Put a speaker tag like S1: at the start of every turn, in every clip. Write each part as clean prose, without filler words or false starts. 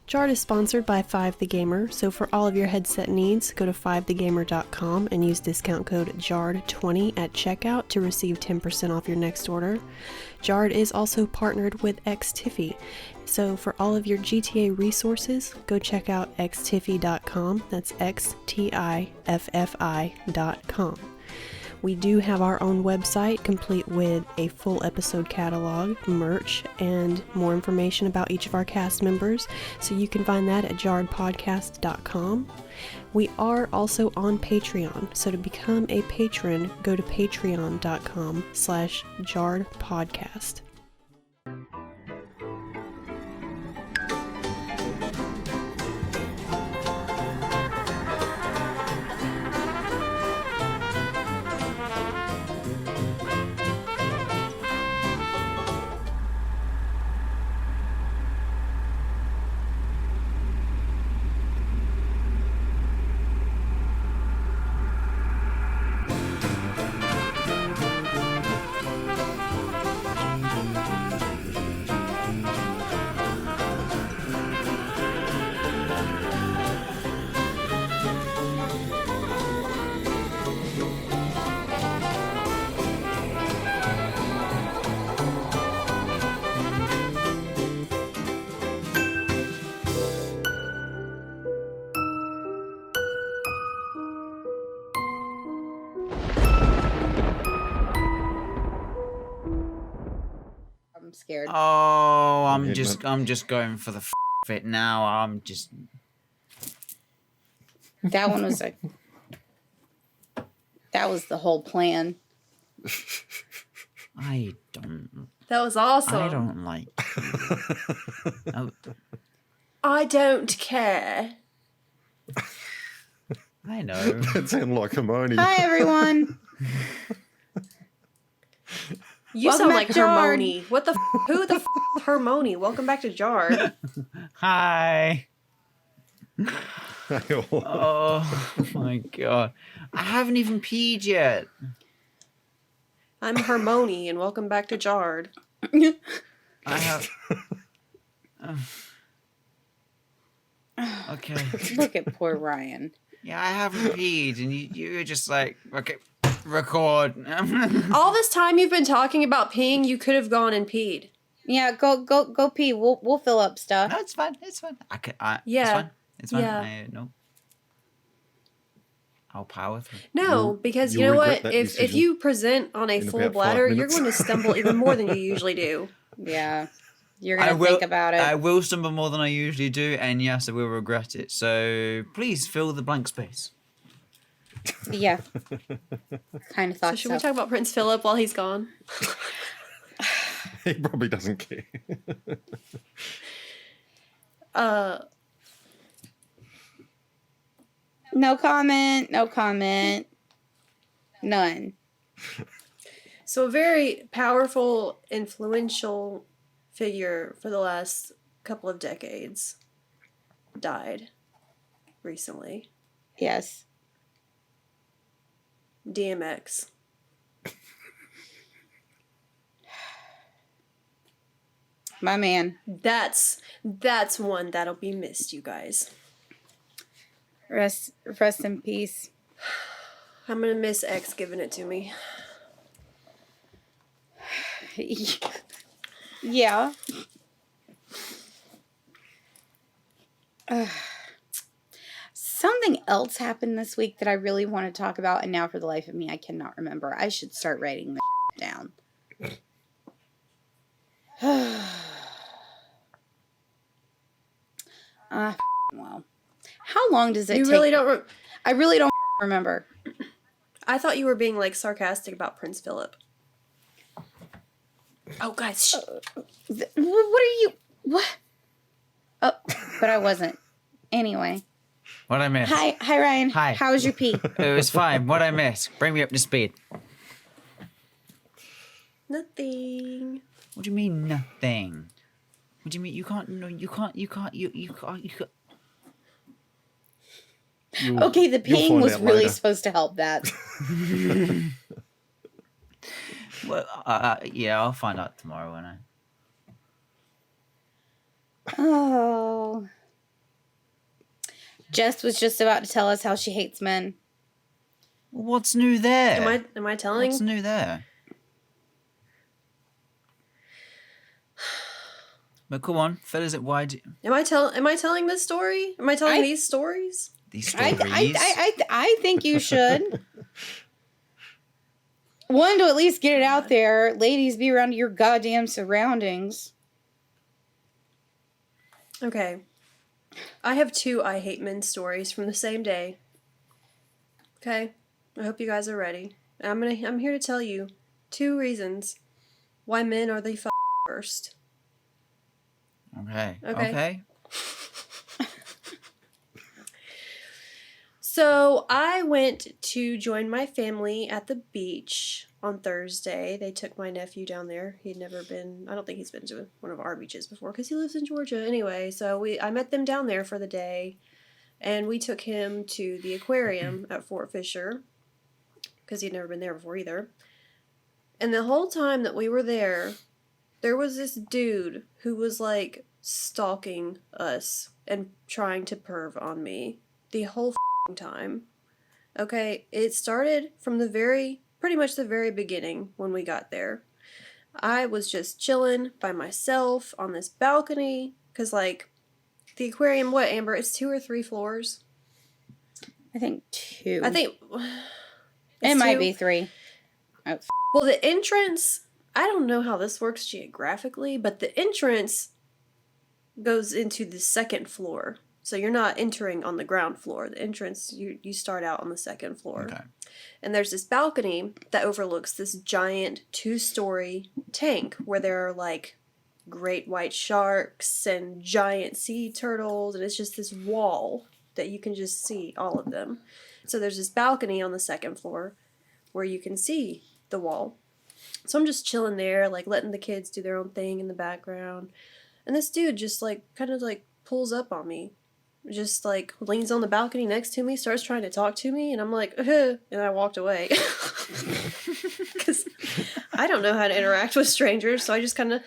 S1: Jard is sponsored by 5thegamer, so for all of your headset needs, go to 5thegamer.com and use discount code JARD20 at checkout to receive 10% off your next order. Jard is also partnered with XTiffy, so for all of your GTA resources, go check out xtiffy.com, that's XTIFFI.com. We do have our own website complete with a full episode catalog, merch, and more information about each of our cast members, so you can find that at jardpodcast.com. We are also on Patreon, so to become a patron, go to patreon.com/jardpodcast.
S2: Scared.
S3: Oh, I'm just going for the of it now.
S2: That one was that was the whole plan.
S1: That was awesome.
S3: I don't like oh.
S1: I don't care.
S3: I know.
S4: That sounded like Hermione.
S2: Hi, everyone.
S1: You
S2: Welcome
S1: sound
S2: back,
S1: like
S2: Jard.
S1: Hermione. What the who the is Hermione? Welcome back to Jard.
S3: Hi. Oh my god. I haven't even peed yet.
S1: I'm Hermione, and welcome back to Jard.
S3: I have... Okay.
S2: Look at poor Ryan.
S3: Yeah, I haven't peed, and you were just like, okay, record.
S1: All this time you've been talking about peeing, you could have gone and peed.
S2: Yeah, go pee. We'll fill up stuff.
S3: No, it's fine. It's fine.
S1: Yeah.
S3: It's fine.
S1: Yeah.
S3: No. I'll power through.
S1: No, because you know what? If you present on a full bladder, you're going to stumble even more than you usually do.
S2: Yeah. You're going to think about it.
S3: I will stumble more than I usually do, and yes, I will regret it. So please fill the blank space.
S2: Yeah. Kind of thought so.
S1: Should we talk about Prince Philip while he's gone?
S4: He probably doesn't care.
S2: No comment. No comment. None.
S1: So a very powerful, influential figure for the last couple of decades died recently.
S2: Yes.
S1: DMX.
S2: My man.
S1: That's one that'll be missed, you guys.
S2: Rest in peace.
S1: I'm gonna miss X giving it to me.
S2: Yeah. Something else happened this week that I really want to talk about, and now for the life of me, I cannot remember. I should start writing this down. Well, how long does it take?
S1: Really don't
S2: I really don't remember.
S1: I thought you were being like sarcastic about Prince Philip. Oh, guys.
S2: What are you? What? Oh, but I wasn't. Anyway.
S3: What I missed?
S2: Hi, Ryan.
S3: Hi.
S2: How was your pee?
S3: It was fine. What I missed? Bring me up to speed.
S1: Nothing.
S3: What do you mean nothing? What do you mean you can't? No, you can't.
S2: Okay, the peeing was really supposed to help that.
S3: Well, yeah, I'll find out tomorrow when I.
S2: Oh. Jess was just about to tell us how she hates men.
S3: What's new there?
S1: Am I telling?
S3: What's new there? But come on, fellas, why do
S1: Am I telling this story? Am I telling these stories?
S3: these stories?
S2: I think you should. One, to at least get it out there. Ladies, be around your goddamn surroundings.
S1: Okay. I have 2 I hate men stories from the same day. Okay? I hope you guys are ready. I'm here to tell you 2 reasons why men are the worst.
S3: Okay.
S1: So I went to join my family at the beach on Thursday. They took my nephew down there. He'd never been, I don't think he's been to one of our beaches before because he lives in Georgia anyway. So I met them down there for the day, and we took him to the aquarium at Fort Fisher because he'd never been there before either. And the whole time that we were there was this dude who was like stalking us and trying to perv on me the whole time. Okay, it started from pretty much the very beginning when we got there. I was just chilling by myself on this balcony because, like, the aquarium, what, Amber? It's 2 or 3 floors?
S2: I think 2.
S1: I think
S2: it might
S1: 2.
S2: be 3. Oh.
S1: Well, the entrance, I don't know how this works geographically, but the entrance goes into the 2nd floor. So you're not entering on the ground floor. The entrance, you start out on the 2nd floor.
S3: Okay.
S1: And there's this balcony that overlooks this giant 2-story tank where there are like great white sharks and giant sea turtles. And it's just this wall that you can just see all of them. So there's this balcony on the 2nd floor where you can see the wall. So I'm just chilling there, like letting the kids do their own thing in the background. And this dude just like kind of like pulls up on me. Just like leans on the balcony next to me, starts trying to talk to me, and I'm like, and I walked away. Because I don't know how to interact with strangers, so I just kind of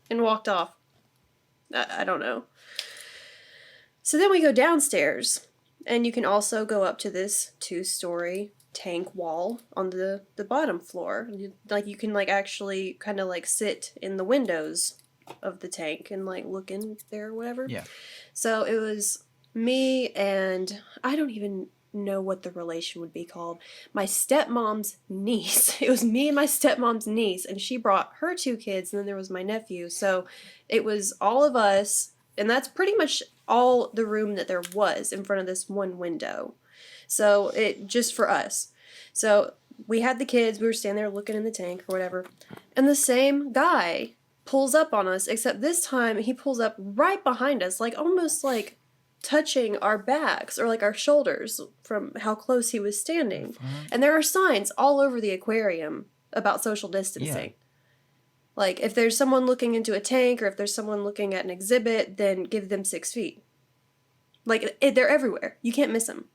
S1: and walked off. I don't know. So then we go downstairs, and you can also go up to this 2-story tank wall on the bottom floor. You can like actually kind of like sit in the windows of the tank and like look in there or whatever.
S3: Yeah.
S1: So it was me and I don't even know what the relation would be called. My stepmom's niece. It was me and my stepmom's niece, and she brought her 2 kids, and then there was my nephew. So it was all of us, and that's pretty much all the room that there was in front of this one window. So it just for us. So we had the kids, we were standing there looking in the tank or whatever, and the same guy pulls up on us, except this time he pulls up right behind us, like almost like touching our backs or like our shoulders from how close he was standing. And there are signs all over the aquarium about social distancing. Yeah. Like if there's someone looking into a tank or if there's someone looking at an exhibit, then give them 6 feet. Like they're everywhere. You can't miss them.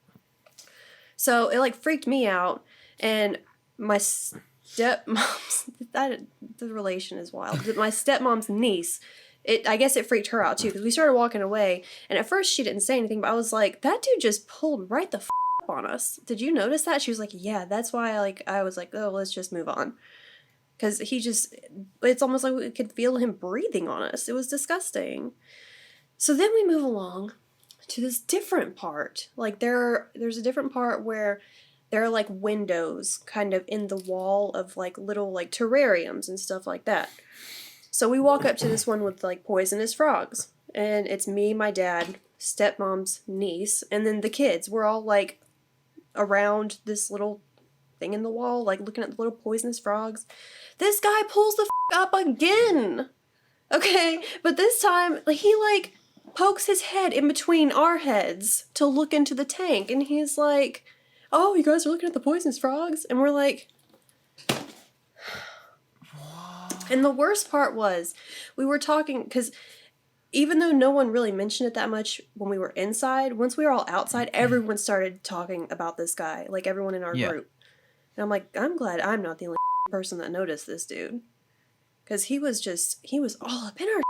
S1: So it like freaked me out, and my stepmom's, the relation is wild. My stepmom's niece, I guess it freaked her out too, because we started walking away, and at first she didn't say anything, but I was like, that dude just pulled right the up on us. Did you notice that? She was like, yeah, that's why I was like, oh, let's just move on. Because it's almost like we could feel him breathing on us. It was disgusting. So then we move along to this different part. Like there's a different part where there are like windows kind of in the wall of like little like terrariums and stuff like that. So we walk up to this one with like poisonous frogs, and it's me, my dad, stepmom's niece, and then the kids. We're all like around this little thing in the wall, like looking at the little poisonous frogs. This guy pulls the up again. Okay, but this time he like pokes his head in between our heads to look into the tank, and he's like, oh, you guys are looking at the poisonous frogs? And we're like... And the worst part was, we were talking, because even though no one really mentioned it that much when we were inside, once we were all outside, everyone started talking about this guy, like everyone in our group. And I'm like, I'm glad I'm not the only person that noticed this dude. Because he was all up in our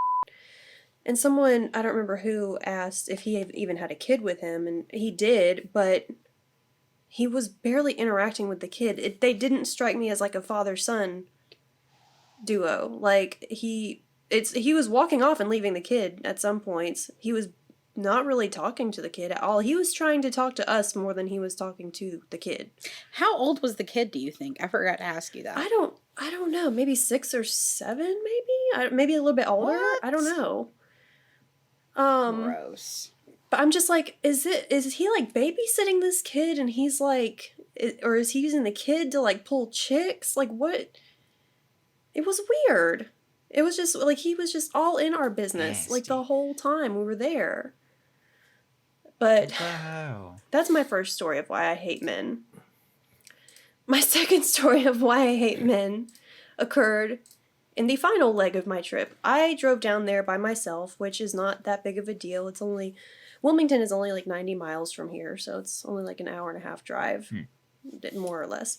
S1: And someone, I don't remember who, asked if he even had a kid with him, and he did, but he was barely interacting with the kid. They didn't strike me as like a father-son duo. Like, he was walking off and leaving the kid at some points. He was not really talking to the kid at all. He was trying to talk to us more than he was talking to the kid.
S2: How old was the kid, do you think? I forgot to ask you that.
S1: I don't know. Maybe 6 or 7, maybe? Maybe a little bit older?
S2: What?
S1: I don't know.
S2: Gross.
S1: But I'm just like, is he like babysitting this kid and he's like, or is he using the kid to like pull chicks? Like what? It was weird. It was just like, he was just all in our business.
S3: Nasty.
S1: Like the whole time we were there. But
S3: Wow.
S1: that's my first story of why I hate men. My second story of why I hate men occurred in the final leg of my trip. I drove down there by myself, which is not that big of a deal. Wilmington is only like 90 miles from here, so it's only like an hour and a half drive, more or less.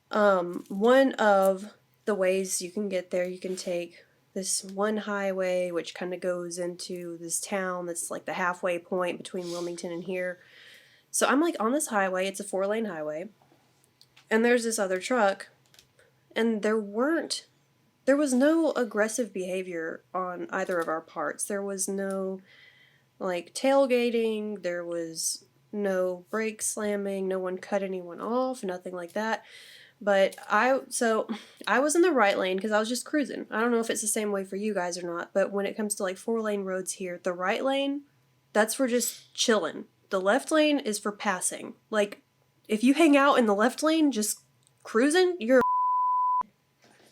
S1: One of the ways you can get there, you can take this one highway, which kind of goes into this town that's like the halfway point between Wilmington and here. So I'm like on this highway, it's a 4-lane highway, and there's this other truck, and there was no aggressive behavior on either of our parts. There was no, like, tailgating. There was no brake slamming. No one cut anyone off. Nothing like that. But I was in the right lane because I was just cruising. I don't know if it's the same way for you guys or not, but when it comes to, like, 4-lane roads here, the right lane, that's for just chilling. The left lane is for passing. Like, if you hang out in the left lane just cruising, you're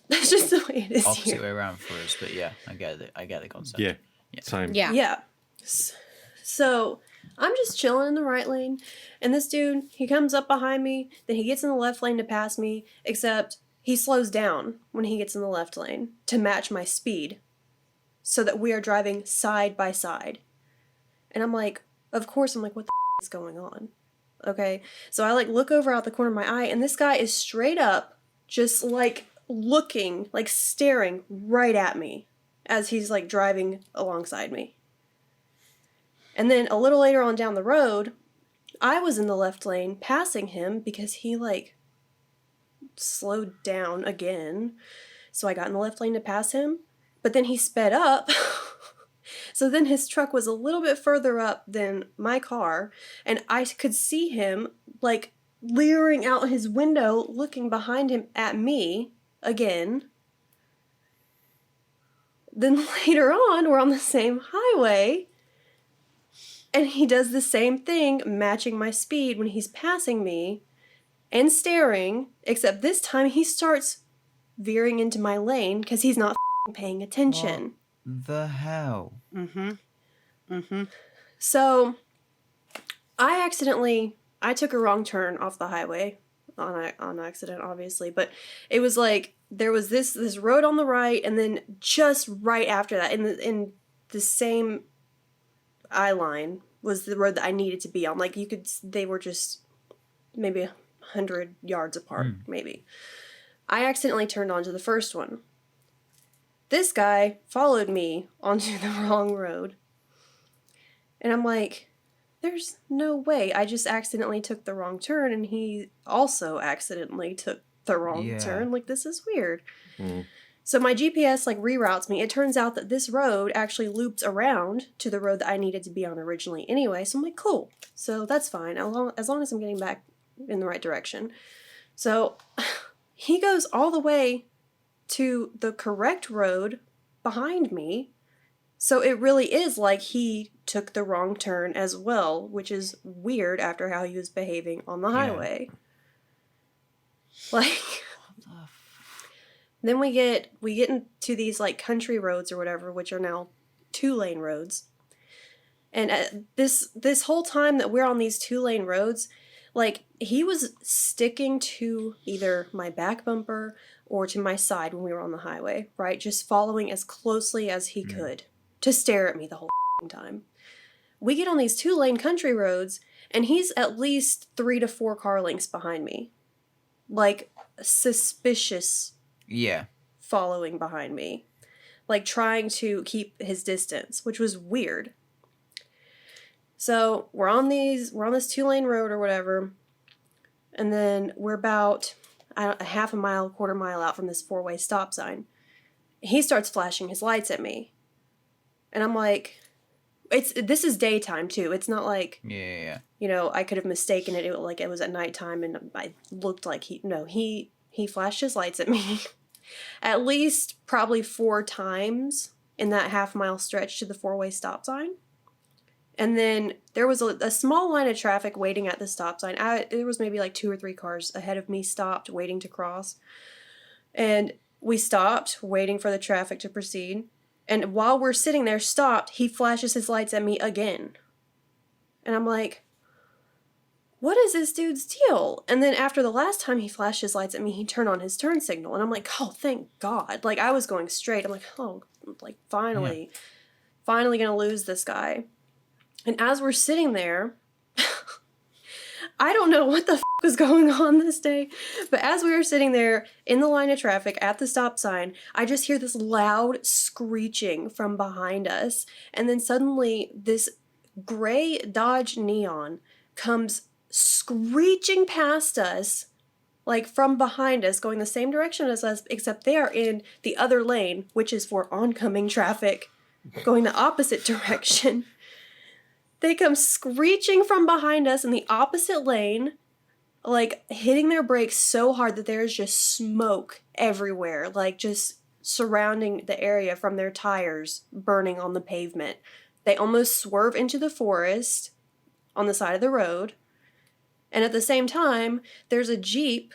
S1: that's just the way it is
S3: Opposite
S1: here.
S3: way around for us, but yeah, I get the concept.
S4: Yeah. Same.
S2: Yeah.
S1: Yeah. So I'm just chilling in the right lane, and this dude, he comes up behind me, then he gets in the left lane to pass me, except he slows down when he gets in the left lane to match my speed so that we are driving side by side. And I'm like, of course, I'm like, what the is going on? Okay. So I like look over out the corner of my eye, and this guy is straight up just like looking, like staring right at me as he's like driving alongside me. And then a little later on down the road, I was in the left lane passing him because he like slowed down again. So I got in the left lane to pass him, but then he sped up. So then his truck was a little bit further up than my car, and I could see him like leering out his window, looking behind him at me again. Then later on, we're on the same highway, and he does the same thing, matching my speed when he's passing me and staring, except this time he starts veering into my lane because he's not paying attention.
S3: What the hell?
S1: So I took a wrong turn off the highway on accident, obviously, but it was like there was this road on the right, and then just right after that, in the same eye line, was the road that I needed to be on. Like they were just maybe 100 yards apart, maybe. I accidentally turned onto the first one. This guy followed me onto the wrong road. And I'm like, there's no way. I just accidentally took the wrong turn, and he also accidentally took the wrong turn. Like, this is weird. So my GPS like reroutes me. It turns out that this road actually loops around to the road that I needed to be on originally anyway. So I'm like, cool. So that's fine, as long as I'm getting back in the right direction. So he goes all the way to the correct road behind me. So it really is like he took the wrong turn as well, which is weird after how he was behaving on the highway. Like, then we get into these like country roads or whatever, which are now 2-lane roads. And this whole time that we're on these 2-lane roads, like, he was sticking to either my back bumper or to my side when we were on the highway, right? Just following as closely as he could to stare at me the whole time. We get on these 2-lane country roads, and he's at least 3 to 4 car lengths behind me. Like, suspicious following behind me. like trying to keep his distance, which was weird. So we're on this 2-lane road or whatever, and then we're about a half a mile, quarter mile out from this 4-way stop sign. He starts flashing his lights at me, and I'm like, this is daytime too. It's not like you know, I could have mistaken it like it was at nighttime, and I looked like he flashed his lights at me at least probably 4 times in that half-mile stretch to the 4-way stop sign. And then there was a small line of traffic waiting at the stop sign. There was maybe like 2 or 3 cars ahead of me stopped, waiting to cross. And we stopped, waiting for the traffic to proceed. And while we're sitting there stopped, he flashes his lights at me again. And I'm like, what is this dude's deal? And then after the last time he flashed his lights at me, he turned on his turn signal. And I'm like, oh, thank God. Like, I was going straight. I'm like, oh, like, finally gonna lose this guy. And as we're sitting there, I don't know what the f*** was going on this day, but as we were sitting there in the line of traffic at the stop sign, I just hear this loud screeching from behind us. And then suddenly this gray Dodge Neon comes screeching past us, like from behind us, going the same direction as us, except they are in the other lane, which is for oncoming traffic, going the opposite direction. They come screeching from behind us in the opposite lane, like hitting their brakes so hard that there's just smoke everywhere, like just surrounding the area from their tires burning on the pavement. They almost swerve into the forest on the side of the road. And at the same time, there's a Jeep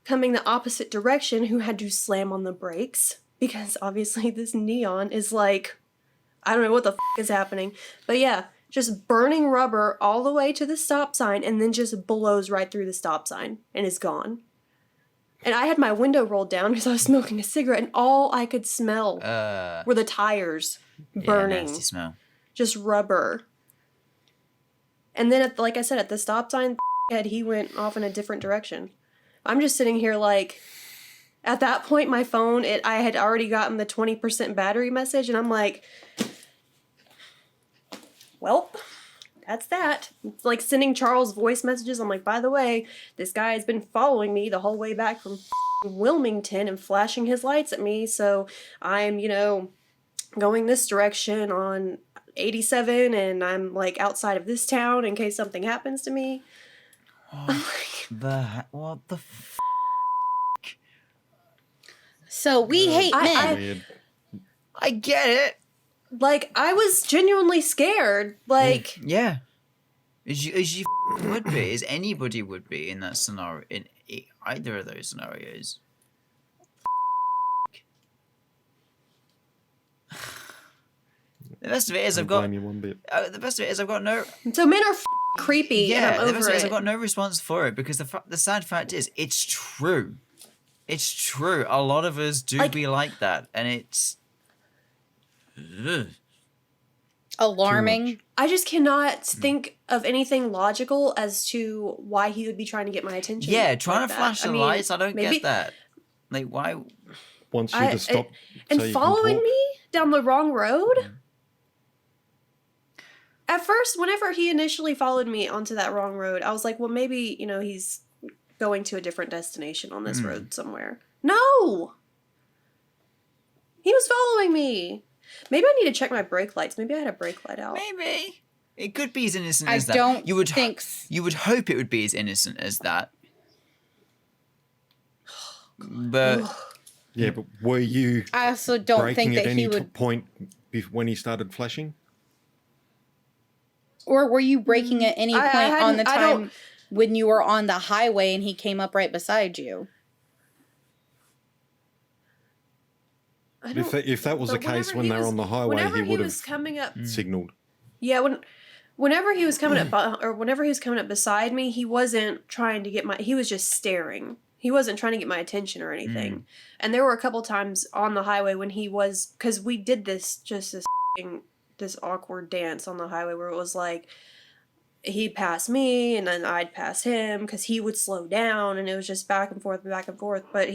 S1: coming the opposite direction who had to slam on the brakes because obviously this Neon is like, I don't know what the f*** is happening. But yeah, just burning rubber all the way to the stop sign and then just blows right through the stop sign and is gone. And I had my window rolled down because I was smoking a cigarette and all I could smell were the tires burning.
S3: Nasty smell.
S1: Just rubber. And then, like I said, at the stop sign, he went off in a different direction. I'm just sitting here like, at that point, my phone, I had already gotten the 20% battery message, and I'm like, well, that's that. It's like sending Charles voice messages. I'm like, by the way, this guy has been following me the whole way back from Wilmington and flashing his lights at me, so I'm, going this direction on 87, and I'm, like, outside of this town in case something happens to me.
S3: What the f***?
S2: So we hate men.
S3: I get it.
S1: Like, I was genuinely scared. Like,
S3: yeah, as you would be, as anybody would be in that scenario, in either of those scenarios. The best of it is I've got no.
S1: So men are creepy.
S3: Yeah,
S1: and I'm
S3: the best of it is
S1: over
S3: I've got no response for it because the sad fact is it's true. It's true. A lot of us do be like that, and it's
S2: alarming.
S1: I just cannot think of anything logical as to why he would be trying to get my attention.
S3: Yeah, trying to
S1: that.
S3: flash the lights. I don't get that. Like, why?
S4: Wants you to stop.
S1: And
S4: so you
S1: following
S4: can talk.
S1: me down the wrong road? At first, whenever he initially followed me onto that wrong road, I was like, well, maybe, he's going to a different destination on this road somewhere. No! He was following me. Maybe I need to check my brake lights. Maybe I had a brake light out.
S3: Maybe. It could be as innocent as that.
S2: I don't
S3: you would
S2: think
S3: you would hope it would be as innocent as that. But
S4: yeah, but were you
S2: I also don't
S4: braking
S2: think
S4: at
S2: that
S4: any
S2: he would
S4: point when he started flashing?
S2: Or were you braking at any point on the time when you were on the highway and he came up right beside you?
S4: If that was the case when they were on the highway, he would have
S1: coming up.
S4: signaled.
S1: Yeah, whenever he was coming up beside me, he wasn't trying to get he was just staring. He wasn't trying to get my attention or anything. And there were a couple times on the highway when he was, because we did this awkward dance on the highway where it was like he'd pass me and then I'd pass him because he would slow down and it was just back and forth. But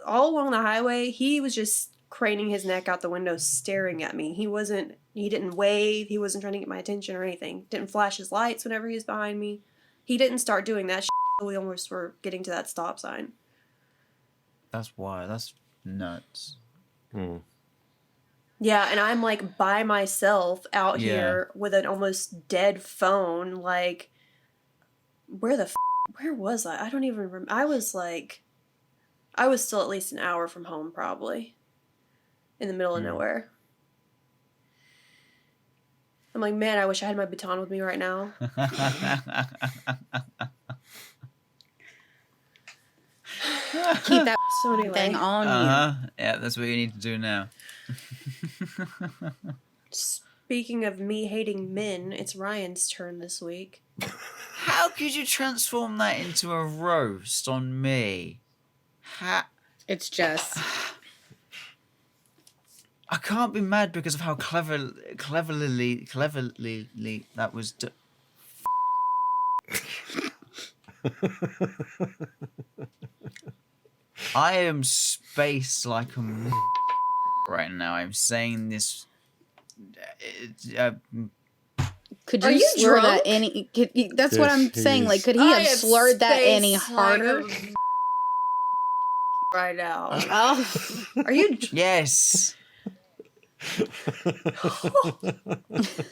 S1: all along the highway, he was just craning his neck out the window staring at me. He didn't wave, he wasn't trying to get my attention or anything. Didn't flash his lights whenever he was behind me. He didn't start doing that shit until we almost were getting to that stop sign.
S3: That's why. That's nuts.
S1: Yeah, and I'm like by myself out here with an almost dead phone. Like, where was I? I don't even remember. I was still at least an hour from home, probably. In the middle of nowhere. I'm like, man, I wish I had my baton with me right now.
S2: Keep that thing on you.
S3: Yeah, that's what you need to do now.
S1: Speaking of me hating men, it's Ryan's turn this week.
S3: How could you transform that into a roast on me?
S2: It's Jess.
S3: I can't be mad because of how cleverly that was done. I am spaced like a right now. I'm saying this.
S2: Could you slur that any? That's what I'm saying. Like, could he have slurred that any harder?
S1: Right now.
S2: Oh,
S1: Are you?
S3: Yes.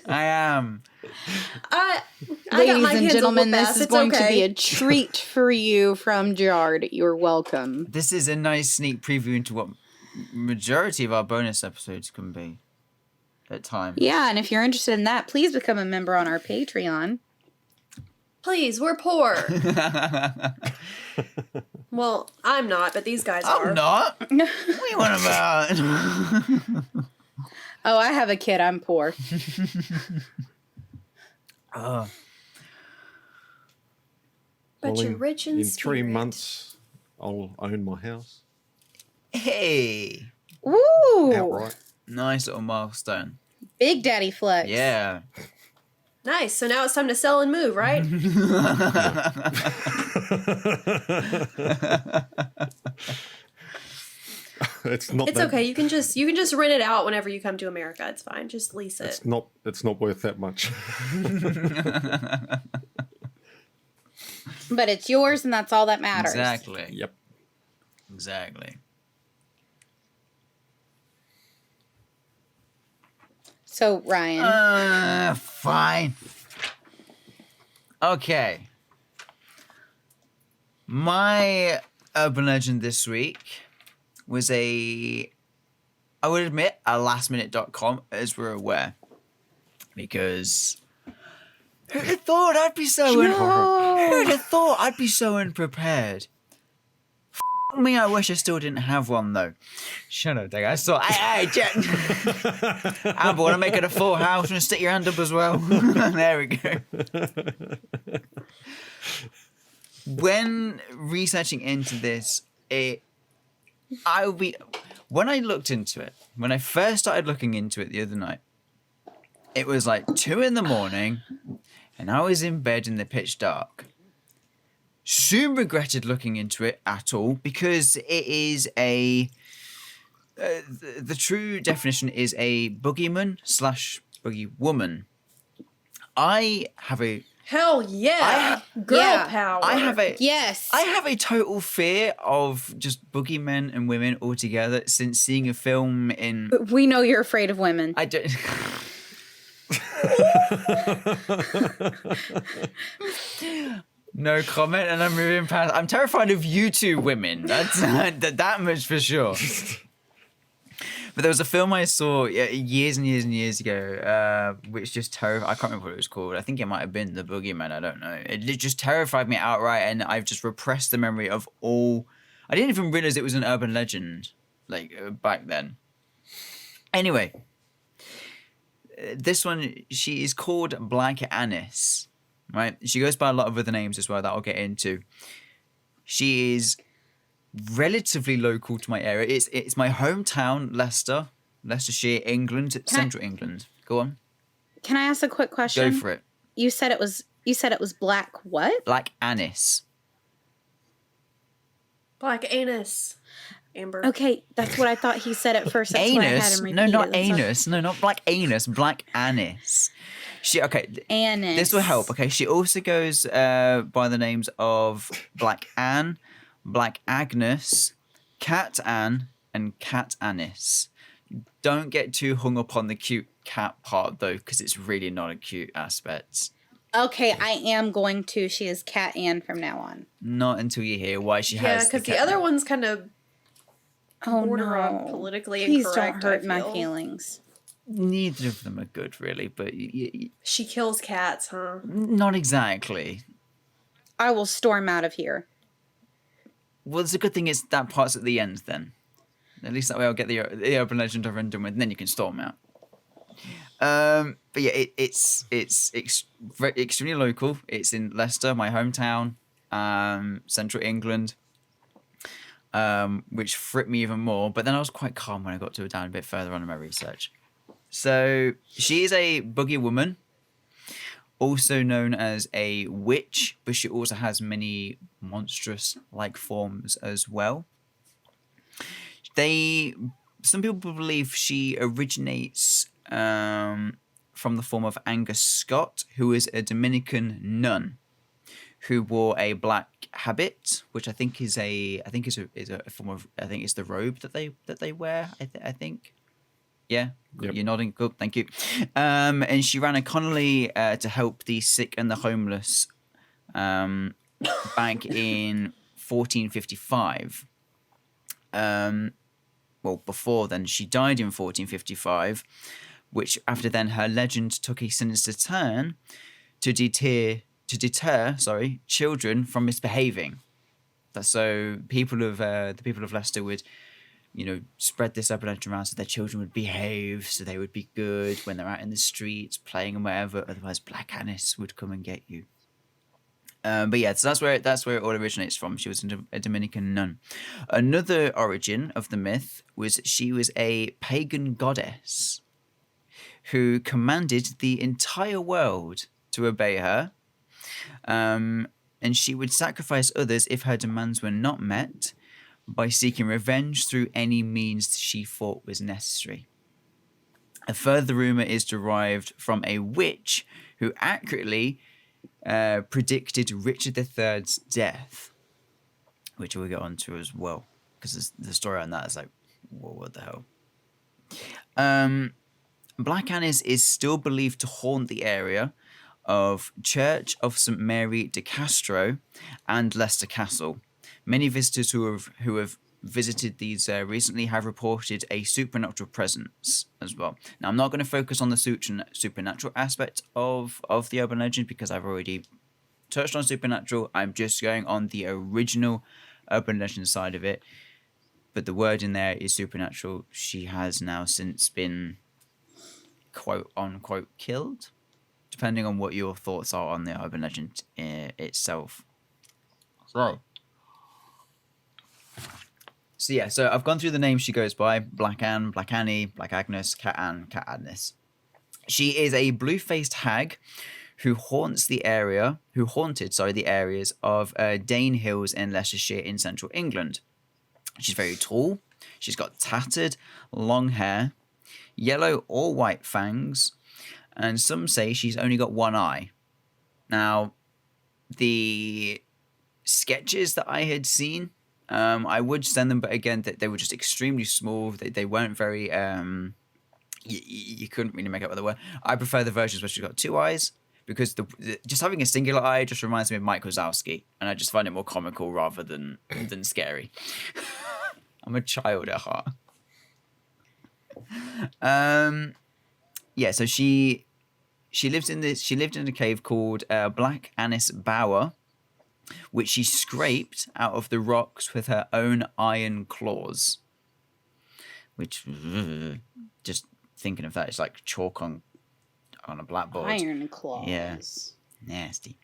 S3: I am.
S2: Ladies and gentlemen, this is going to be a treat for you from Jard. You're welcome.
S3: This is a nice sneak preview into what majority of our bonus episodes can be at times.
S2: Yeah, and if you're interested in that, please become a member on our Patreon.
S1: Please, we're poor. Well, I'm not, but these guys are.
S3: I'm not. What are you on about?
S2: Oh, I have a kid. I'm poor.
S1: But you're rich in spirit.
S4: 3 months, I'll own my house.
S3: Hey.
S2: Woo!
S4: Outright.
S3: Nice little milestone.
S2: Big Daddy Flex.
S3: Yeah.
S1: Nice. So now it's time to sell and move, right?
S4: It's not.
S1: It's okay. You can just rent it out whenever you come to America. It's fine. Just lease it.
S4: It's not worth that much.
S2: But it's yours, and that's all that matters.
S3: Exactly.
S4: Yep.
S3: Exactly.
S2: So, Ryan.
S3: Fine. Okay. My urban legend this week was I would admit, a lastminute.com, as we're aware. Because who'd have thought I'd be so who'd have thought I'd be so unprepared? F me, I wish I still didn't have one though. Shut up, Doug. I saw hey, Jack. I want to make it a full house and stick your hand up as well. There we go. When researching into this, when I looked into it, when I first started looking into it the other night, it was like 2 a.m, and I was in bed in the pitch dark. Soon regretted looking into it at all because it is the true definition is a boogeyman / boogeywoman. I have a
S1: Hell yeah. Girl power.
S3: I have a
S2: yes.
S3: I have a total fear of just boogeymen and women altogether since seeing a film in.
S2: But we know you're afraid of women.
S3: I don't. No comment, and I'm moving past. I'm terrified of you two women. That's that much for sure. But there was a film I saw years and years and years ago, which just terrified. I can't remember what it was called. I think it might have been The Boogeyman. I don't know. It just terrified me outright, and I've just repressed the memory of all. I didn't even realize it was an urban legend, back then. Anyway, this one, she is called Black Annis, right? She goes by a lot of other names as well that I'll get into. She is relatively local to my area. It's my hometown, Leicestershire, England, central England. Go on.
S2: Can I ask a quick question?
S3: Go for it.
S2: You said it was Black what?
S3: Black Annis.
S1: Black Anus. Amber.
S2: Okay, that's what I thought he said at first. That's why I had
S3: Anus?
S2: him repeat
S3: No, not
S2: it.
S3: anus. No, not black anus. Black anise.
S2: Anise.
S3: This will help. Okay, she also goes by the names of Black Anne, Black Agnes, Cat Anne, and Cat Anise. Don't get too hung up on the cute cat part though, because it's really not a cute aspect.
S2: Okay, I am going to. She is Cat Anne from now on.
S3: Not until you hear why she has.
S1: Yeah, because the other one's kind of border on politically
S2: Please
S1: incorrect.
S2: Please don't hurt my feelings.
S3: Neither of them are good, really, but...
S1: She kills cats, huh?
S3: Not exactly.
S2: I will storm out of here.
S3: Well, it's a good thing it's that part's at the end, then. At least that way I'll get the urban legend over and done with, and then you can storm out. But yeah, it's extremely local. It's in Leicester, my hometown, central England, which fripped me even more. But then I was quite calm when I got to it down a bit further on in my research. So she is a Bogeywoman, also known as a witch, but she also has many monstrous-like forms as well. Some people believe she originates from the form of Angus Scott, who is a Dominican nun who wore a black habit, which I think is a form of, I think it's the robe that they wear. I think. Yeah, yep. You're nodding. Good, thank you. And she ran a colony to help the sick and the homeless back in 1455. Well, before then, she died in 1455, which after then her legend took a sinister turn to deter children from misbehaving. So the people of Leicester would, spread this urban legend around so their children would behave, so they would be good when they're out in the streets playing and whatever. Otherwise, Black Annis would come and get you. But yeah, so that's where it all originates from. She was a Dominican nun. Another origin of the myth was she was a pagan goddess who commanded the entire world to obey her. And she would sacrifice others if her demands were not met, by seeking revenge through any means she thought was necessary. A further rumour is derived from a witch who accurately predicted Richard III's death, which we'll get onto as well, because the story on that is like, whoa, what the hell? Black Annis is still believed to haunt the area of Church of St Mary de Castro and Leicester Castle. Many visitors who have visited these recently have reported a supernatural presence as well. Now, I'm not going to focus on the supernatural aspect of the urban legend because I've already touched on supernatural. I'm just going on the original urban legend side of it. But the word in there is supernatural. She has now since been quote unquote killed, depending on what your thoughts are on the urban legend itself. So yeah, so I've gone through the names she goes by: Black Anne, Black Annie, Black Agnes, Cat Anne, Cat Agnes. She is a blue-faced hag who haunted the areas of Dane Hills in Leicestershire in central England. She's very tall. She's got tattered, long hair, yellow or white fangs, and some say she's only got one eye. Now, the sketches that I had seen, I would send them, but again, they were just extremely small. They weren't very... You couldn't really make out what they were. I prefer the versions where she's got two eyes, because just having a singular eye just reminds me of Mike Wazowski, and I just find it more comical rather than scary. I'm a child at heart. Yeah, so she lived in a cave called Black Annis Bower, which she scraped out of the rocks with her own iron claws. Which, just thinking of that, it's like chalk on a blackboard.
S2: Iron claws.
S3: Yeah, nasty.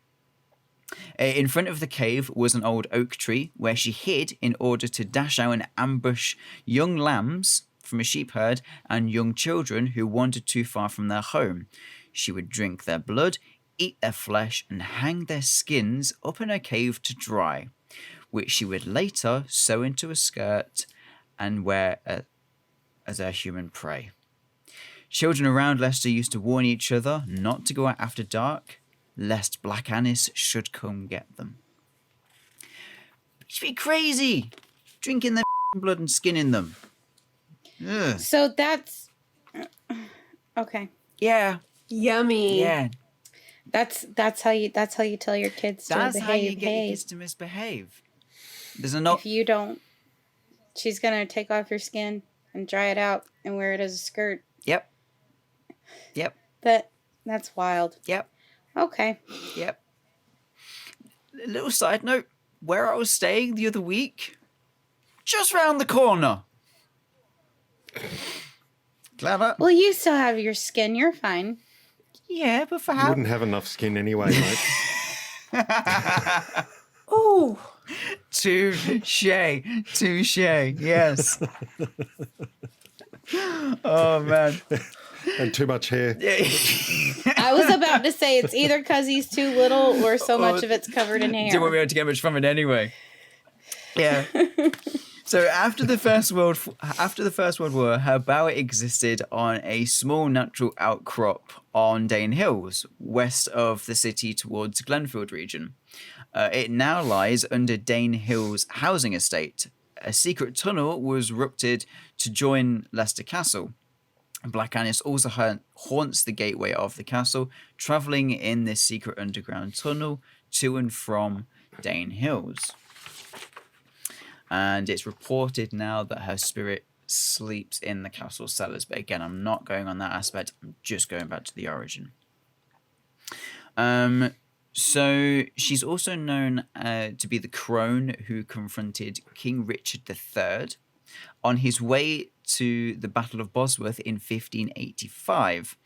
S3: In front of the cave was an old oak tree where she hid in order to dash out and ambush young lambs from a sheep herd and young children who wandered too far from their home. She would drink their blood, eat their flesh, and hang their skins up in her cave to dry, which she would later sew into a skirt and wear as their human prey. Children around Leicester used to warn each other not to go out after dark, lest Black Anis should come get them. You should be crazy, drinking their blood and skinning them. Ugh.
S2: So that's okay.
S3: Yeah.
S1: Yummy.
S3: Yeah.
S2: That's how you tell your kids to behave.
S3: That's how you get your kids to misbehave. There's a
S2: If you don't, she's gonna take off your skin and dry it out and wear it as a skirt.
S3: Yep.
S2: That's wild.
S3: Yep.
S2: Okay.
S3: Yep. A little side note, where I was staying the other week, just round the corner. Clever.
S2: Well, you still have your skin. You're fine.
S3: Yeah, but for
S4: You
S3: how?
S4: wouldn't have enough skin anyway, mate.
S1: Oh.
S3: Touche. Yes. Oh, man.
S4: And too much hair.
S2: I was about to say it's either because he's too little or so much of it's covered in hair.
S3: Didn't want me to get much from it anyway. Yeah. So after the First World War, her bower existed on a small natural outcrop on Dane Hills, west of the city towards Glenfield region. It now lies under Dane Hill's housing estate. A secret tunnel was ruptured to join Leicester Castle. Black Anis also haunts the gateway of the castle, travelling in this secret underground tunnel to and from Dane Hills. And it's reported now that her spirit sleeps in the castle cellars. But again, I'm not going on that aspect. I'm just going back to the origin. So she's also known to be the crone who confronted King Richard III on his way to the Battle of Bosworth in 1585.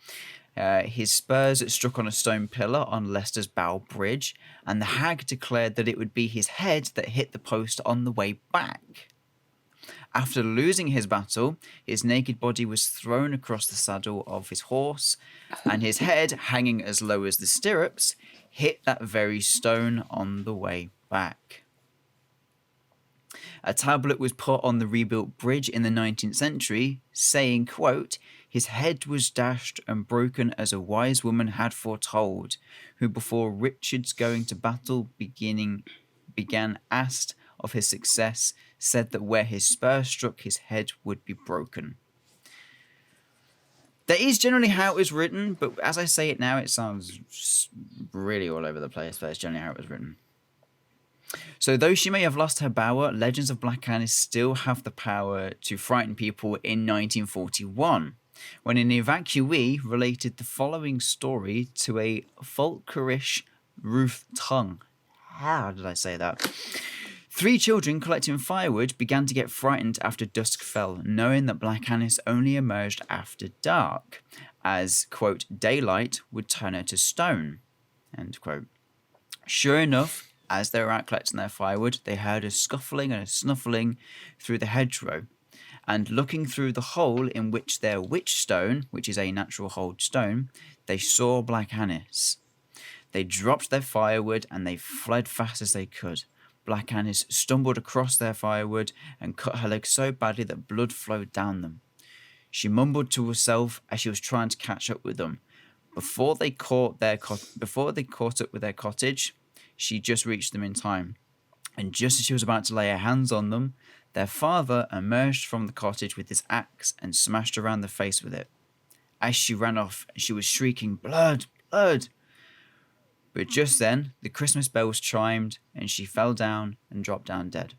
S3: His spurs struck on a stone pillar on Leicester's Bow Bridge, and the hag declared that it would be his head that hit the post on the way back. After losing his battle, his naked body was thrown across the saddle of his horse, and his head, hanging as low as the stirrups, hit that very stone on the way back. A tablet was put on the rebuilt bridge in the 19th century, saying, quote, "His head was dashed and broken as a wise woman had foretold, who before Richard's going to battle began asked of his success, said that where his spur struck his head would be broken." That is generally how it was written, but as I say it now, it sounds really all over the place, but that's generally how it was written. So though she may have lost her bower, legends of Black Anis still have the power to frighten people in 1941, when an evacuee related the following story to a folklorish Ruth tongue. How did I say that? 3 children collecting firewood began to get frightened after dusk fell, knowing that Black Anis only emerged after dark, as, quote, daylight would turn her to stone, end quote. Sure enough, as they were out collecting their firewood, they heard a scuffling and a snuffling through the hedgerow, and looking through the hole in which their witch stone, which is a natural hold stone, they saw Black Anis. They dropped their firewood and they fled fast as they could. Black Anis stumbled across their firewood and cut her leg so badly that blood flowed down them. She mumbled to herself as she was trying to catch up with them. Before they caught up with their cottage, she just reached them in time. And just as she was about to lay her hands on them, their father emerged from the cottage with his axe and smashed her around the face with it. As she ran off, she was shrieking, "Blood! Blood!" But just then, the Christmas bells chimed and she fell down and dropped down dead.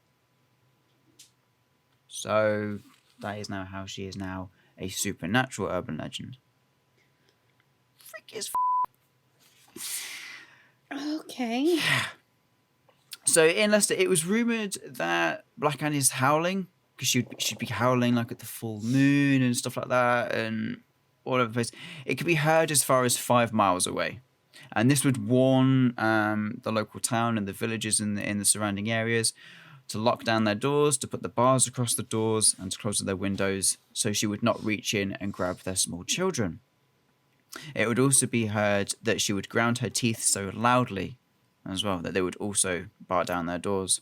S3: So, that is now how she is now a supernatural urban legend. Freak as
S2: Okay.
S3: So in Leicester, it was rumoured that Black Anis is howling, because she'd be howling like at the full moon and stuff like that, and all over the place. It could be heard as far as 5 miles away. And this would warn the local town and the villagers in the surrounding areas to lock down their doors, to put the bars across the doors, and to close their windows so she would not reach in and grab their small children. It would also be heard that she would ground her teeth so loudly as well that they would also bar down their doors.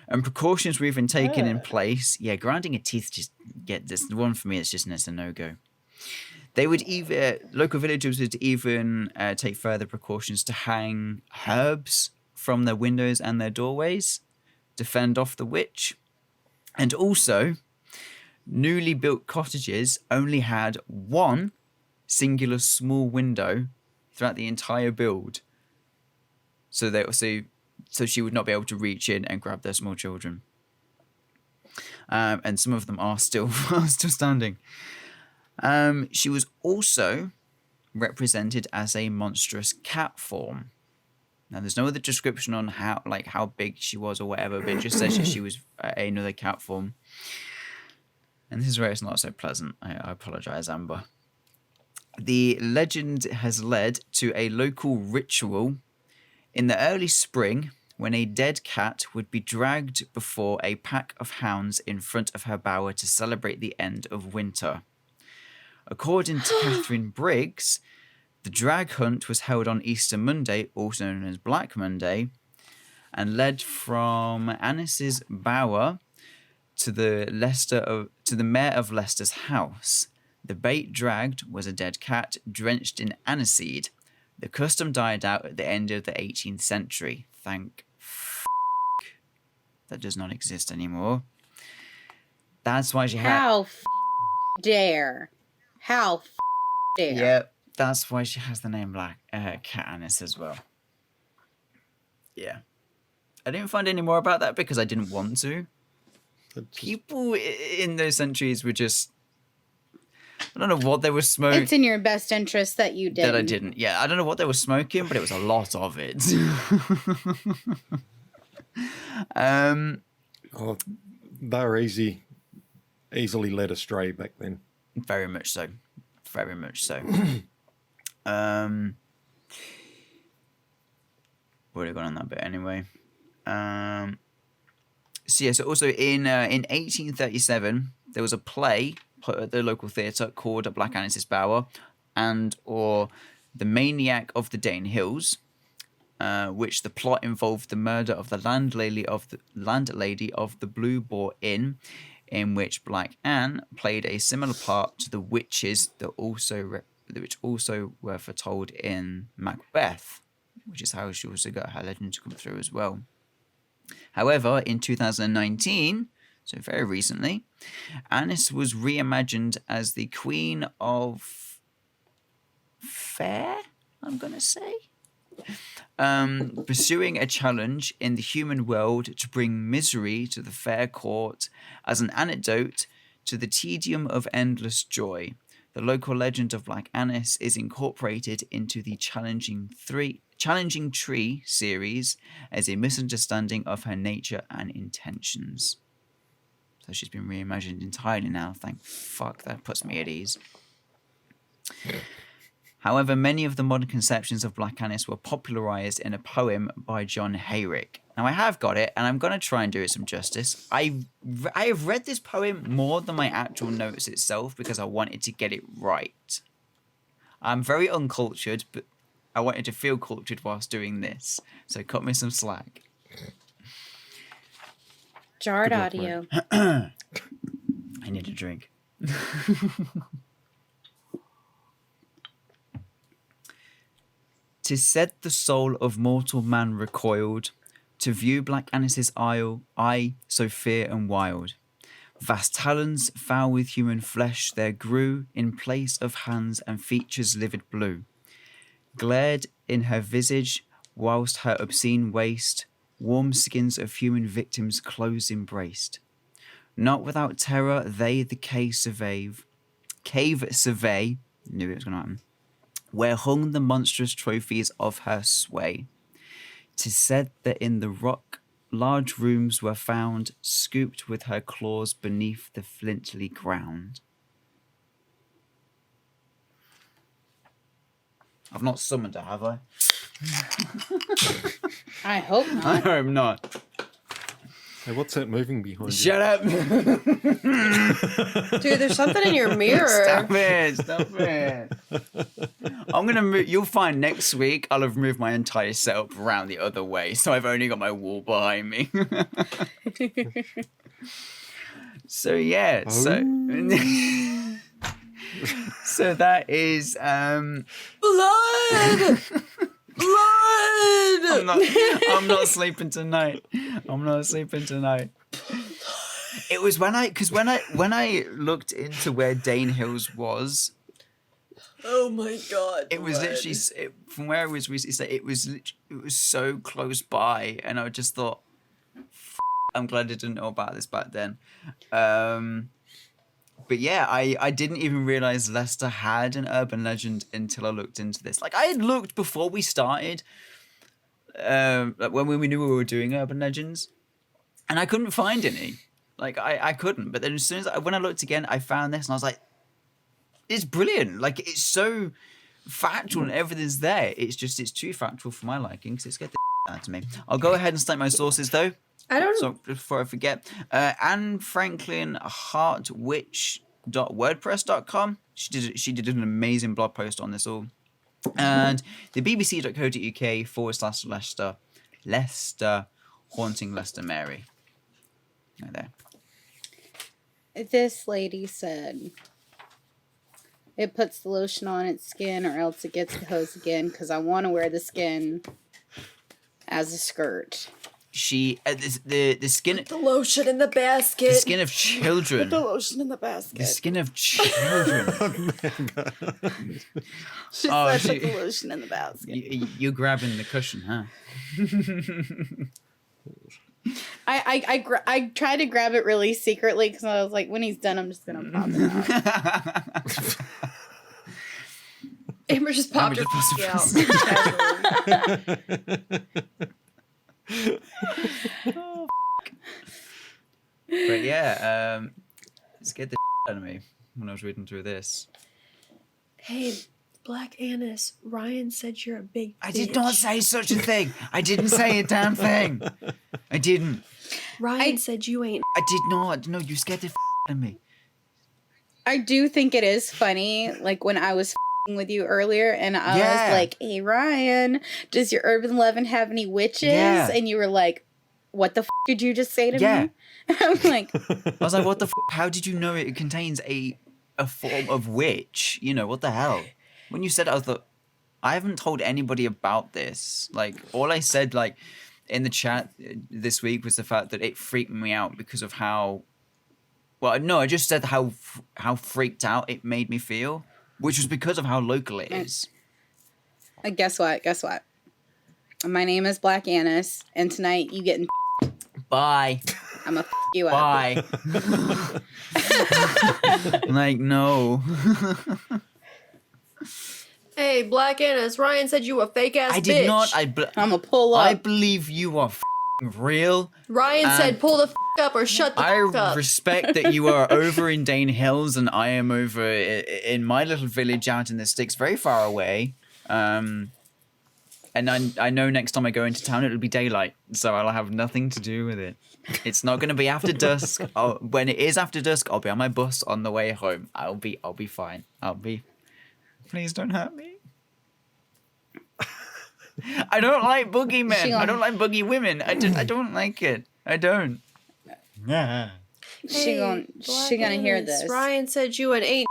S3: And precautions were even taken in place. Yeah, grinding a teeth just get this one for me. It's just a no-go. They would local villagers would even take further precautions to hang herbs from their windows and their doorways to fend off the witch. And also, newly built cottages only had one singular small window throughout the entire build. So she would not be able to reach in and grab their small children. And some of them are still standing. She was also represented as a monstrous cat form. Now, there's no other description on how big she was or whatever, but it just says that she was another cat form. And this is where it's not so pleasant. I apologize, Amber. The legend has led to a local ritual in the early spring when a dead cat would be dragged before a pack of hounds in front of her bower to celebrate the end of winter. According to Catherine Briggs, the drag hunt was held on Easter Monday, also known as Black Monday, and led from Annis's bower to the mayor of Leicester's house. The bait dragged was a dead cat drenched in aniseed. The custom died out at the end of the 18th century. Thank that does not exist anymore. That's why she had...
S2: How dare. How dare.
S3: Yep, that's why she has the name Black Cat Annis as well. Yeah. I didn't find any more about that because I didn't want to. People in those centuries were just... I don't know what they were smoking.
S2: It's in your best interest that you did.
S3: That I didn't. Yeah, I don't know what they were smoking, but it was a lot of it.
S4: They were easily led astray back then.
S3: Very much so. Very much so. Would have gone on that bit anyway. So also in 1837, there was a play put at the local theatre called Black Annis's Bower, or The Maniac of the Dane Hills, which the plot involved the murder of the landlady of the Blue Boar Inn, in which Black Anne played a similar part to the witches which also were foretold in Macbeth, which is how she also got her legend to come through as well. However, in 2019, so very recently, Annis was reimagined as the Queen of Fair, I'm going to say, pursuing a challenge in the human world to bring misery to the fair court as an antidote to the tedium of endless joy. The local legend of Black Annis is incorporated into the Challenging Tree series as a misunderstanding of her nature and intentions. So she's been reimagined entirely now. Thank fuck, that puts me at ease. However, many of the modern conceptions of Black Annis were popularised in a poem by John Hayrick. Now, I have got it, and I'm going to try and do it some justice. I have read this poem more than my actual notes itself because I wanted to get it right. I'm very uncultured, but I wanted to feel cultured whilst doing this. So cut me some slack.
S2: Jarred audio.
S3: I need a drink. "'Tis said the soul of mortal man recoiled to view Black Annis's eye so fair and wild. Vast talons foul with human flesh there grew in place of hands and features livid blue. Glared in her visage whilst her obscene waist warm skins of human victims close embraced. Not without terror they the cave survey, knew it was going to happen, where hung the monstrous trophies of her sway. 'Tis said that in the rock large rooms were found, scooped with her claws beneath the flintly ground." I've not summoned her, have I?
S2: I hope not.
S3: I hope not.
S4: Hey, what's that moving behind you?
S3: Shut up.
S1: Dude, there's something in your mirror.
S3: Stop it. I'm going to move. You'll find next week I'll have moved my entire setup around the other way. So I've only got my wall behind me. So, yeah.
S4: Oh.
S3: So that is...
S1: Blood!
S3: I'm not sleeping tonight. It was when I looked into where Dane Hill's was.
S1: Oh my god!
S3: It was literally from where I was recently. It was so close by, and I just thought, I'm glad I didn't know about this back then. But yeah, I didn't even realize Leicester had an urban legend until I looked into this. Like I had looked before we started. When we knew we were doing urban legends, and I couldn't find any. Like I couldn't. But then as soon as when I looked again, I found this, and I was like, "It's brilliant! Like it's so factual and everything's there. It's too factual for my liking because it's get the out to me." I'll go ahead and state my sources though.
S1: I don't.
S3: So before I forget, Anne Franklin Hartwich.wordpress.com. She did an amazing blog post on this all. And the bbc.co.uk/Leicester haunting Leicester Mary. Right there.
S2: This lady said it puts the lotion on its skin or else it gets the hose again because I want to wear the skin as a skirt.
S3: She the skin,
S1: The lotion in the basket.
S3: the skin of children.
S1: Put the lotion in the basket.
S3: The skin of children.
S2: She
S3: Oh,
S2: said
S3: she-
S2: put the lotion in the basket.
S3: You're grabbing the cushion, huh?
S2: I tried to grab it really secretly because I was like, when he's done, I'm just gonna pop it out.
S1: Amber just popped
S3: Amber
S1: her
S3: just
S1: out.
S3: But yeah, it scared the out of me when I was reading through this.
S1: Hey, Black Annis, Ryan said you're a big
S3: I
S1: bitch.
S3: did not say such a thing. I didn't say a damn thing. I didn't.
S1: Ryan said you ain't.
S3: I did not. No, you scared the out of me.
S2: I do think it is funny, like when I was with you earlier and I was like, hey Ryan, does your urban legend have any witches?
S3: Yeah.
S2: And you were like, what the did you just say to
S3: Yeah.
S2: me? I'm like,
S3: I was like, what the how did you know it contains a form of witch? You know, what the hell? When you said it, I thought, I haven't told anybody about this. Like, all I said, like, in the chat this week was the fact that it freaked me out because of how... Well, no, I just said how freaked out it made me feel, which was because of how local it is.
S2: guess what? My name is Black Annis, and tonight you getting
S3: Bye.
S2: I'm gonna you up.
S3: Bye. Like, no.
S1: Hey, Black Annis, Ryan said you a fake ass bitch.
S3: I did not.
S2: I'm gonna pull up.
S3: I believe you are real.
S1: Ryan said pull the up or shut the
S3: I
S1: up.
S3: respect that you are over in Dane Hills and I am over in my little village out in the sticks, very far away. And I know next time I go into town it'll be daylight, so I'll have nothing to do with it. It's not going to be after dusk. When it is after dusk, I'll be on my bus on the way home. I'll be fine. Please don't hurt me. I don't like boogeymen. I don't like boogie women. I don't like it. I don't. Yeah.
S2: she gonna hear this.
S1: Ryan said you an ain't.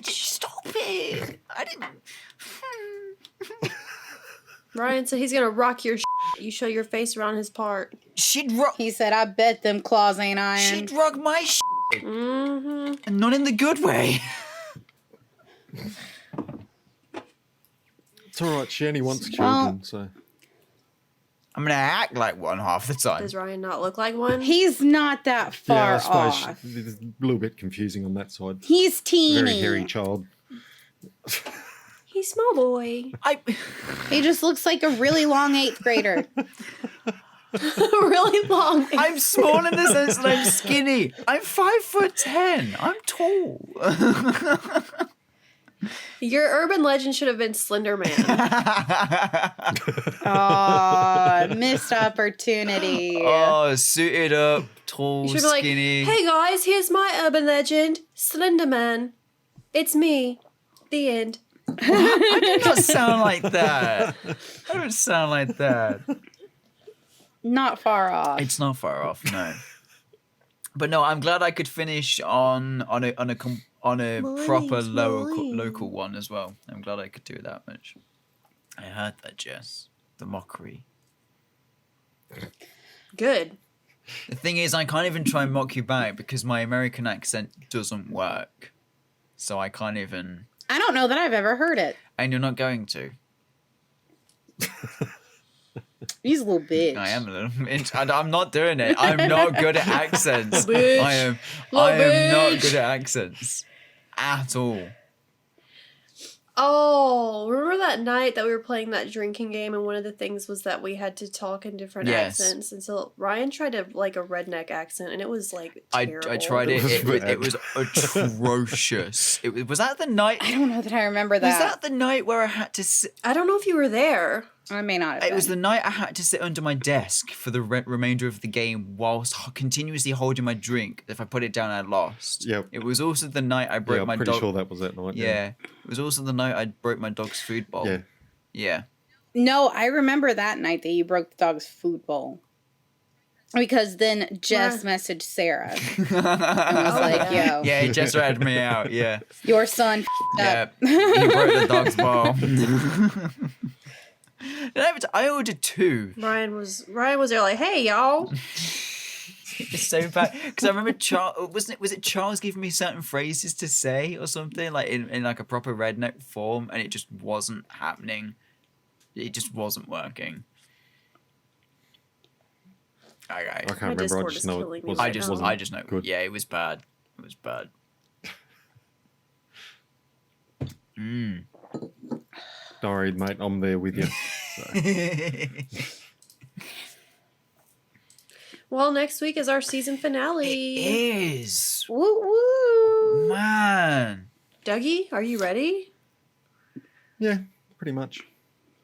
S3: Stop it. I didn't.
S1: Ryan said he's gonna rock your. You show your face around his part.
S3: She'd rock.
S2: He said, I bet them claws ain't iron.
S3: She'd rock my
S1: Mm-hmm.
S3: and not in the good way.
S4: It's all right. She only wants children, so.
S3: I'm gonna act like one half the time.
S1: Does Ryan not look like one?
S2: He's not that far
S4: Yeah, I suppose
S2: off.
S4: it's a little bit confusing on that side.
S2: He's teeny.
S4: Very hairy child.
S1: He's small boy.
S2: He just looks like a really long 8th grader.
S1: Really long.
S3: I'm small in the sense that I'm skinny. I'm 5'10". I'm tall.
S1: Your urban legend should have been Slender Man.
S2: Oh, missed opportunity.
S3: Oh, suited up, tall,
S1: You should be like,
S3: skinny.
S1: hey guys, here's my urban legend, Slender Man. It's me. The end.
S3: I do not sound like that. I don't sound like that.
S2: Not far off.
S3: It's not far off, no. But no, I'm glad I could finish on a proper
S1: Mine.
S3: local one as well. I'm glad I could do it that much. I heard that, Jess. The mockery.
S1: Good.
S3: The thing is, I can't even try and mock you back because my American accent doesn't work. So I can't even.
S2: I don't know that I've ever heard it.
S3: And you're not going to.
S2: He's a little bitch.
S3: I am a little bitch. And I'm not doing it. I'm not good at accents.
S1: Bitch.
S3: I am
S1: Little
S3: not
S1: bitch.
S3: good at accents. At all.
S1: Oh, remember that night that we were playing that drinking game and one of the things was that we had to talk in different
S3: Yes.
S1: accents, and so Ryan tried to like a redneck accent and it was like terrible.
S3: I tried it.
S4: It was
S3: It was atrocious. Was that the night?
S2: I don't know that I remember that.
S3: Was that the night where I had to sit?
S1: I don't know if you were there.
S2: I may not have
S3: It was the
S2: been.
S3: night I had to sit under my desk for the remainder of the game whilst continuously holding my drink. If I put it down, I lost.
S4: Yep.
S3: It was also the night I broke
S4: Yeah,
S3: my
S4: I'm pretty
S3: dog.
S4: sure that was that night.
S3: Yeah. It was also the night I broke my dog's food bowl.
S4: Yeah.
S3: Yeah.
S2: No, I remember that night that you broke the dog's food bowl. Because then Jess messaged Sarah and was like, yo,
S3: Yeah, he just ratted me out. Yeah.
S2: your son
S3: Yeah.
S2: up.
S3: He broke the dog's bowl. I ordered 2.
S1: Ryan was there like, hey y'all.
S3: It's so bad because I remember Charles. Was it Charles giving me certain phrases to say or something like in like a proper redneck form, and it just wasn't happening. It just wasn't working.
S4: I
S3: Okay.
S4: can't
S1: My
S4: remember. I
S1: Discord
S4: just
S1: is
S4: know
S1: killing
S4: it
S1: me
S4: was.
S1: right
S3: I just know.
S4: Good.
S3: Yeah, it was bad. It was bad.
S4: Don't worry, mate. I'm there with you.
S1: Well, next week is our season finale.
S3: It is.
S2: Woo woo.
S3: Man.
S1: Dougie, are you ready?
S4: Yeah, pretty much.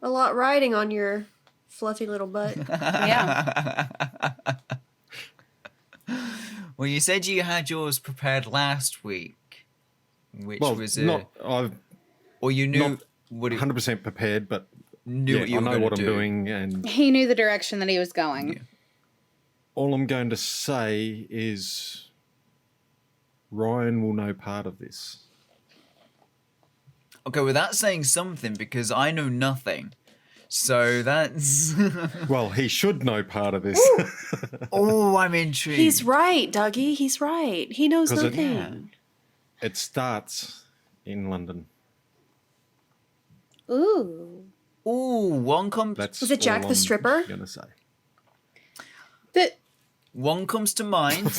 S1: A lot riding on your fluffy little butt.
S2: Yeah.
S3: Well, you said you had yours prepared last week, which
S4: Well,
S3: was
S4: I've
S3: or you knew
S4: not
S3: what it
S4: 100% prepared, but
S3: knew what you
S4: I
S3: were
S4: know
S3: going
S4: what
S3: to
S4: I'm
S3: do.
S4: doing, and
S2: He knew the direction that he was going.
S3: Yeah.
S4: all I'm going to say is Ryan will know part of this.
S3: Okay, well, that's saying something because I know nothing. So that's.
S4: Well, he should know part of this.
S3: Oh, I'm intrigued.
S1: He's right, Dougie. He's right. He knows
S4: 'Cause
S1: nothing.
S4: It starts in London.
S2: Ooh.
S3: Ooh, one comes.
S1: Was it Jack
S4: all
S1: the Stripper?
S4: Going to say.
S3: One comes to mind.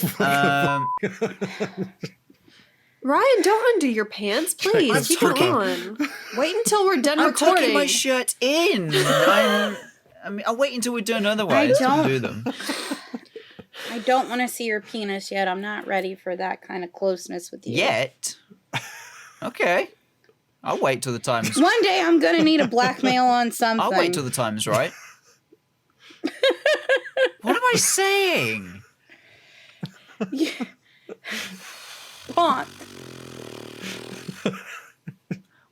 S1: Ryan, don't undo your pants, please.
S4: I'm
S1: Keep it
S4: tucking.
S1: on. Wait until we're done
S3: I'm
S1: recording.
S3: tucking my shirt in. I'll wait until we're done. Otherwise,
S2: I
S3: I'll
S2: don't-
S3: do them.
S2: I don't want to see your penis yet. I'm not ready for that kind of closeness with you.
S3: Yet. Okay. I'll wait till the time's.
S2: One day I'm going to need a blackmail on something.
S3: I'll wait till the time's right. What am I saying?
S2: Pont.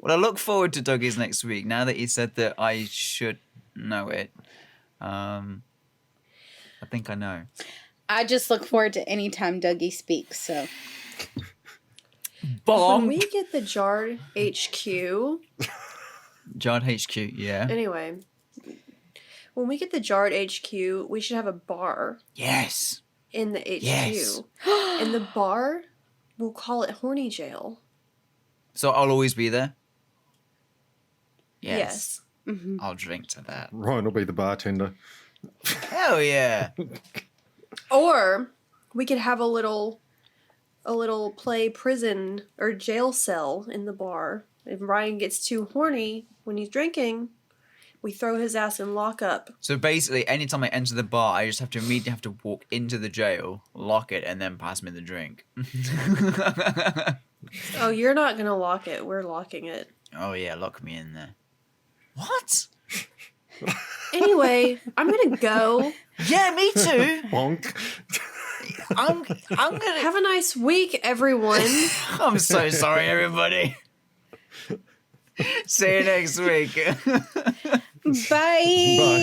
S3: Well, I look forward to Dougie's next week. Now that he said that I should know it, I think I know.
S2: I just look forward to any time Dougie speaks. So
S1: When
S3: Bonk.
S1: we get the Jar HQ,
S3: Jard HQ, yeah.
S1: anyway, when we get the Jarred HQ, we should have a bar
S3: Yes.
S1: in the HQ.
S3: Yes.
S1: And the bar, we'll call it Horny Jail.
S3: So I'll always be there?
S1: Yes.
S3: I'll drink to that.
S4: Ryan will be the bartender.
S3: Hell yeah.
S1: Or we could have a little play prison or jail cell in the bar. If Ryan gets too horny when he's drinking, we throw his ass in lockup.
S3: So basically, anytime I enter the bar, I just have to immediately have to walk into the jail, lock it, and then pass me the drink.
S1: Oh, you're not gonna lock it. We're locking it.
S3: Oh yeah, lock me in there. What?
S1: Anyway, I'm gonna go.
S3: Yeah, me too.
S4: Bonk.
S3: I'm gonna.
S1: Have a nice week, everyone.
S3: I'm so sorry, everybody. See you next week.
S2: Bye.
S4: Bye.